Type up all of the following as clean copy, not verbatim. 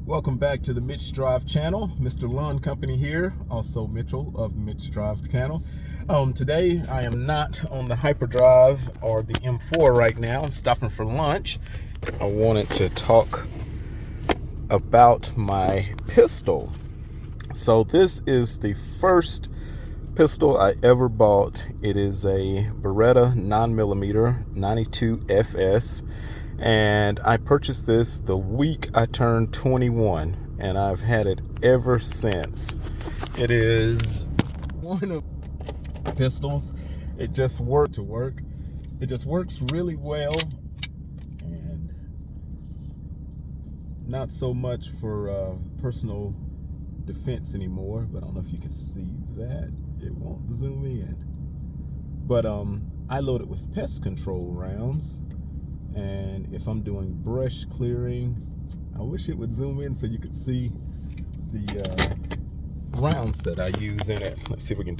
Welcome back to the Mitch Drive channel. Mr. Lawn Company here, also Mitchell of Mitch Drive channel. Today I am not on the Hyperdrive or the M4 right now. I'm stopping for lunch. I wanted to talk about my pistol. So this is the first pistol I ever bought. It is a Beretta 9mm 92 FS. And I purchased this the week I turned 21, and I've had it ever since. It is one of the pistols. It just worked to work. It just works really well, and not so much for personal defense anymore. But I don't know if you can see that. It won't zoom in. But I load it with pest control rounds. And if I'm doing brush clearing, I wish it would zoom in so you could see the rounds that I use in it. Let's see if we can.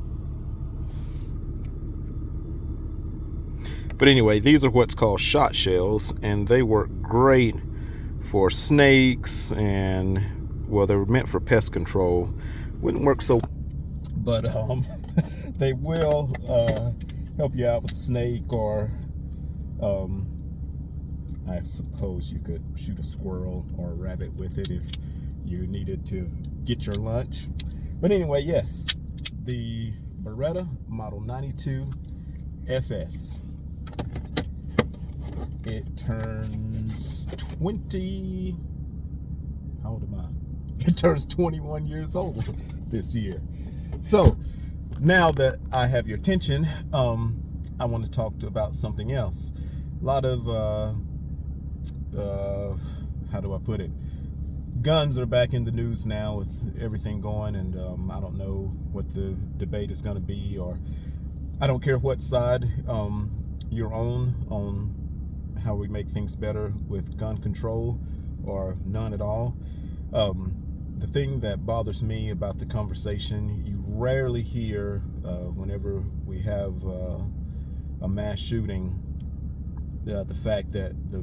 But anyway, these are what's called shot shells, and they work great for snakes, and well, they're meant for pest control. Wouldn't work so, but they will help you out with a snake, or I suppose you could shoot a squirrel or a rabbit with it if you needed to get your lunch. But anyway, yes, the Beretta Model 92 FS. It turns 20, how old am I? It turns 21 years old this year. So now that I have your attention, I want to talk about something else. A lot of how do I put it? Guns are back in the news now with everything going, and I don't know what the debate is going to be, or I don't care what side you're on how we make things better with gun control or none at all. The thing that bothers me about the conversation, you rarely hear whenever we have a mass shooting, the fact that the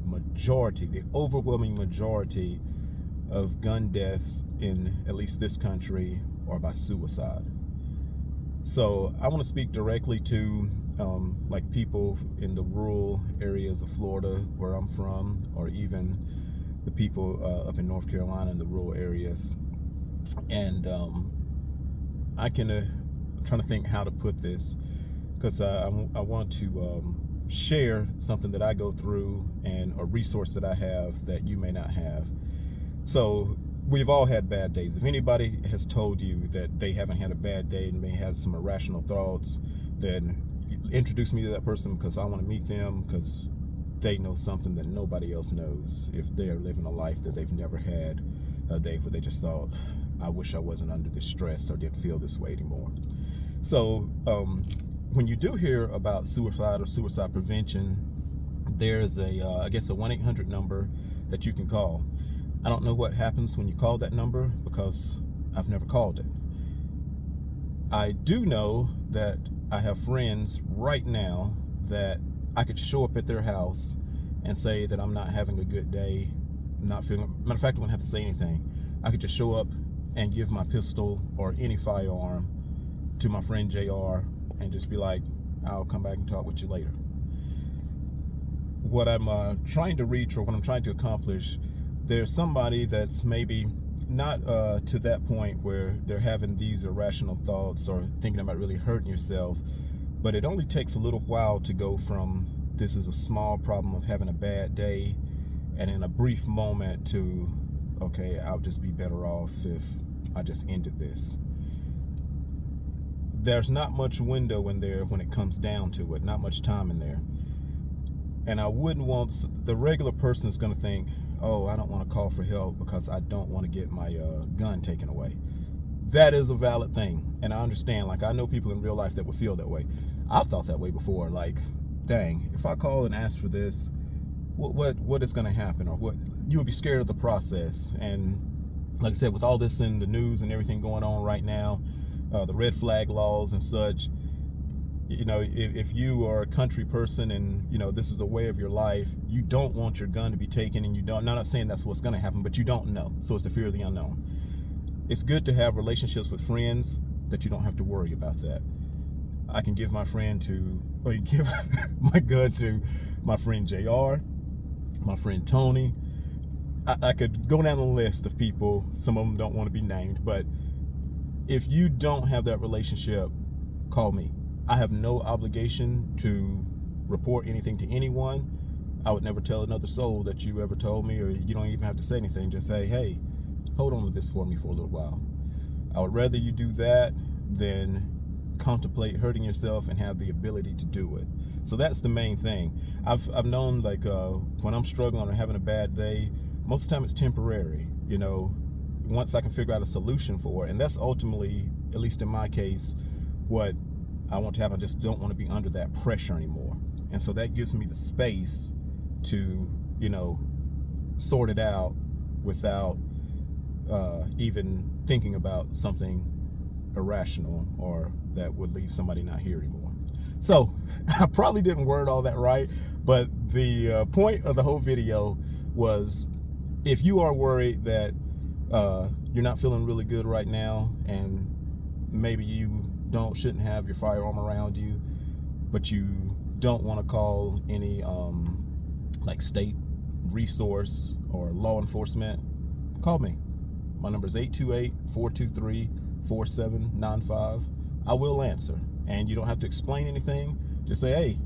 overwhelming majority of gun deaths in at least this country are by suicide. So I want to speak directly to like people in the rural areas of Florida where I'm from, or even the people up in North Carolina in the rural areas. And I'm trying to think how to put this, because I want to share something that I go through and a resource that I have that you may not have. So we've all had bad days. If anybody has told you that they haven't had a bad day and may have some irrational thoughts, then introduce me to that person, because I want to meet them, because they know something that nobody else knows. If they are living a life that they've never had a day where they just thought, I wish I wasn't under this stress or didn't feel this way anymore. So when you do hear about suicide or suicide prevention, there's I guess a 1-800 number that you can call. I don't know what happens when you call that number, because I've never called it. I do know that I have friends right now that I could show up at their house and say that I'm not having a good day, not feeling, matter of fact, I wouldn't have to say anything. I could just show up and give my pistol or any firearm to my friend JR and just be like, I'll come back and talk with you later. What I'm trying to reach, or what I'm trying to accomplish, there's somebody that's maybe not to that point where they're having these irrational thoughts or thinking about really hurting yourself, but it only takes a little while to go from this is a small problem of having a bad day, and in a brief moment, to okay, I'll just be better off if I just ended this. There's not much window in there when it comes down to it, not much time in there. And I wouldn't want, the regular person is going to think, oh, I don't want to call for help because I don't want to get my gun taken away. That is a valid thing, and I understand. Like, I know people in real life that would feel that way. I've thought that way before. Like, dang, if I call and ask for this, what is going to happen, or what? You would be scared of the process. And like I said, with all this in the news and everything going on right now, the red flag laws and such, You know, if you are a country person and, you know, this is the way of your life, you don't want your gun to be taken, and you don't, I'm not saying that's what's going to happen, but you don't know. So it's the fear of the unknown. It's good to have relationships with friends that you don't have to worry about that. I can give my friend to, or you give my gun to my friend JR, my friend Tony. I could go down the list of people. Some of them don't want to be named, but if you don't have that relationship, call me. I have no obligation to report anything to anyone. I would never tell another soul that you ever told me, or you don't even have to say anything. Just say, hey, hold on to this for me for a little while. I would rather you do that than contemplate hurting yourself and have the ability to do it. So that's the main thing. I've known, like, when I'm struggling or having a bad day, most of the time it's temporary. You know, once I can figure out a solution for it, and that's ultimately, at least in my case, what I want to have. I just don't want to be under that pressure anymore. And so that gives me the space to, you know, sort it out without even thinking about something irrational or that would leave somebody not here anymore. So I probably didn't word all that right, but the point of the whole video was, if you are worried that you're not feeling really good right now, and maybe you shouldn't have your firearm around you, but you don't want to call any like state resource or law enforcement, call me. My number is 828-423-4795. I will answer, and you don't have to explain anything. Just say, hey,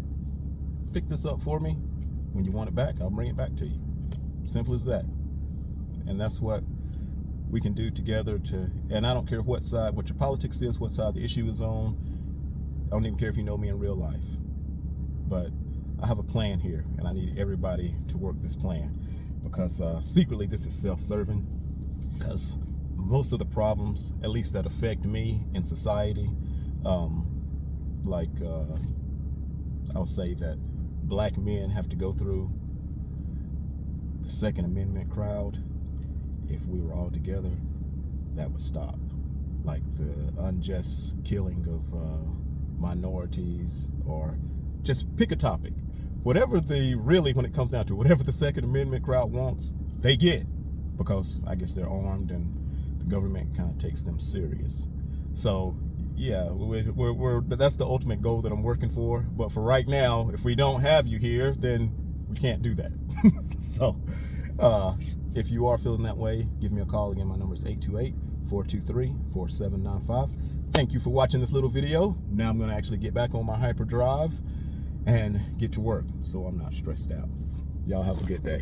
pick this up for me. When you want it back, I'll bring it back to you. Simple as that. And that's what we can do together and I don't care what side, what your politics is, what side the issue is on. I don't even care if you know me in real life. But I have a plan here, and I need everybody to work this plan, because secretly this is self-serving, because most of the problems, at least that affect me in society, like I'll say that black men have to go through, the Second Amendment crowd, if we were all together, that would stop. Like the unjust killing of minorities, or just pick a topic. Whatever when it comes down to whatever the Second Amendment crowd wants, they get, because I guess they're armed and the government kind of takes them serious. So yeah, that's the ultimate goal that I'm working for. But for right now, if we don't have you here, then we can't do that. So if you are feeling that way, give me a call. Again, my number is 828-423-4795. Thank you for watching this little video. Now I'm going to actually get back on my hyperdrive and get to work, so I'm not stressed out. Y'all have a good day.